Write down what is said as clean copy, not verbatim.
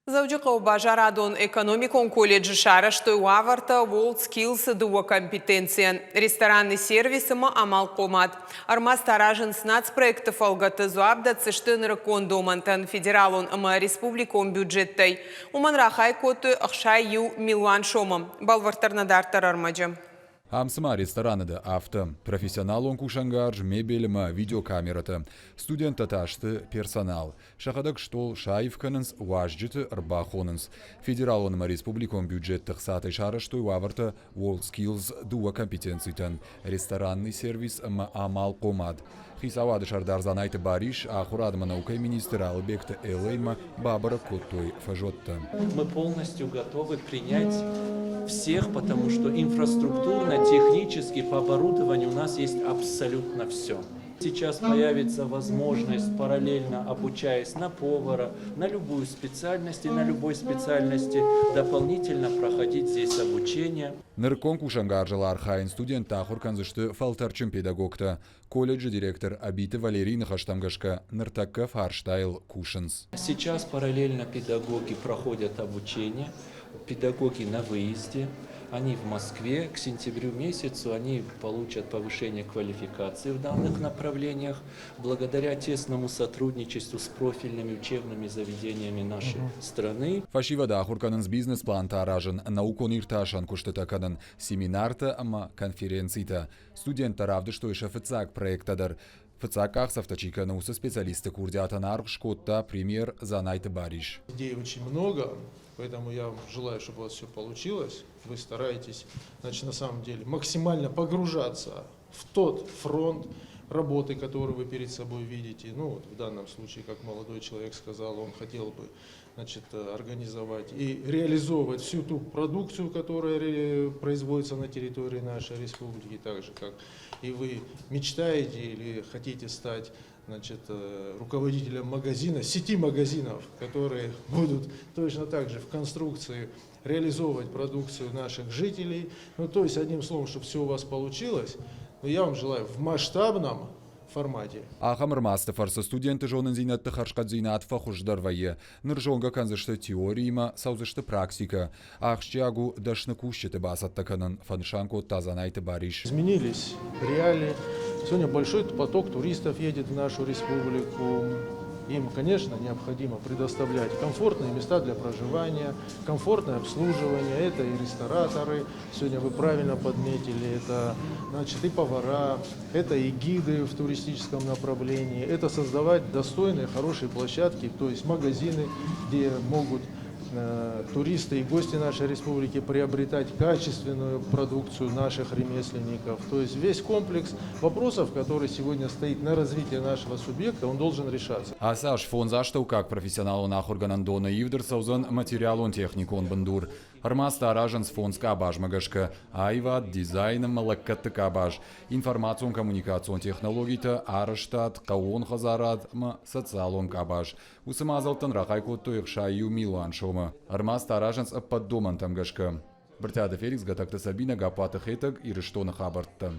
Завдяки бажарадон экономикон колледжи шарашты уаварта WorldSkills дуа компетенция. Ресторанный сервис има амал комат. Армаз таражын нацпроекты фалгаты зуабда цыштын ракон домантан федералон има республикон бюджеттай. Уман рахай коты ахшай ю милуан шомам. Балвартарнадартар армаджам. Амсыма рестораныды авто, профессионал он кушангарж, мебелема, видеокамерата, студент таташты персонал. Шахадак штол шайфканынс, важджиты рбахонынс. Федерал он республикон бюджет тахсаты шараштой уаварта WorldSkills дуа компетенцийтан. Ресторанный сервис амал комад. Хисавады шардарзанайты бариш, ахурадма наукай министра Албекта Элейма Бабара Коттой Фажотта. Мы полностью готовы принять всех, потому что инфраструктурно, технически, по оборудованию у нас есть абсолютно все. Сейчас появится возможность, параллельно обучаясь на повара, на любую специальность и на любой специальности, дополнительно проходить здесь обучение. Ныркон кушангаржалар хайн студент тахурканзышты фалтарчым педагогта. Колледж директор Абиты Валерий Хаштамгашка Ныртакка Фарштайл Кушанс. Сейчас параллельно педагоги проходят обучение, педагоги на выезде. Они в Москве, к сентябрю месяцу они получат повышение квалификации в данных направлениях благодаря тесному сотрудничеству с профильными учебными заведениями нашей страны. Фашива дахурканынс бизнес-план таражын наукон ирташан куштатаканын семинарта ама конференцийта. Студент таравды что иша фыцак проектадар. Фыцаках савтачика науса специалисты курдиатанар шкотта премьер Занайты Бариш. Идей очень много. Поэтому я вам желаю, чтобы у вас все получилось. Вы стараетесь, значит, на самом деле максимально погружаться в тот фронт работы, который вы перед собой видите. Ну, вот в данном случае, как молодой человек сказал, он хотел бы, значит, организовать и реализовывать всю ту продукцию, которая производится на территории нашей республики, так же, как и вы мечтаете или хотите стать, значит, руководителем магазина, сети магазинов, которые будут точно так же в конструкции реализовывать продукцию наших жителей. Ну, то есть, одним словом, чтобы все у вас получилось, но я вам желаю в масштабном формате. Ахамыр мастефарса студенты жонын зинатты харшкадзинат фахуждарвае. Ныржонга канзышты теорияма, саузышты практика. Ахшчагу дашны кущеты басаттаканын фаншанку тазанайты бариш. Изменились реалии. Сегодня большой поток туристов едет в нашу республику. Им, конечно, необходимо предоставлять комфортные места для проживания, комфортное обслуживание. Это и рестораторы, сегодня вы правильно подметили, это, значит, и повара, это и гиды в туристическом направлении. Это создавать достойные, хорошие площадки, то есть магазины, где могут туристы и гости нашей республики приобретать качественную продукцию наших ремесленников. То есть весь комплекс вопросов, который сегодня стоит на развитие нашего субъекта, он должен решаться. Асаш фон заштау как профессионал нахурганан дона ивдерсаузан материалон техникон бандур. Армаз таражен с фон скабаж магашка. Айва дизайном малаккатты кабаж. Информацион коммуникацион технологита араштат каон хазарат ма социалон кабаж. Усымазалтан рахайкотто ихшаю Милуан шома. Армаз тараженс аппаддоман тамгашка. Бертяда Феликс гатакта Сабина гапата хетаг и рештона хабартта.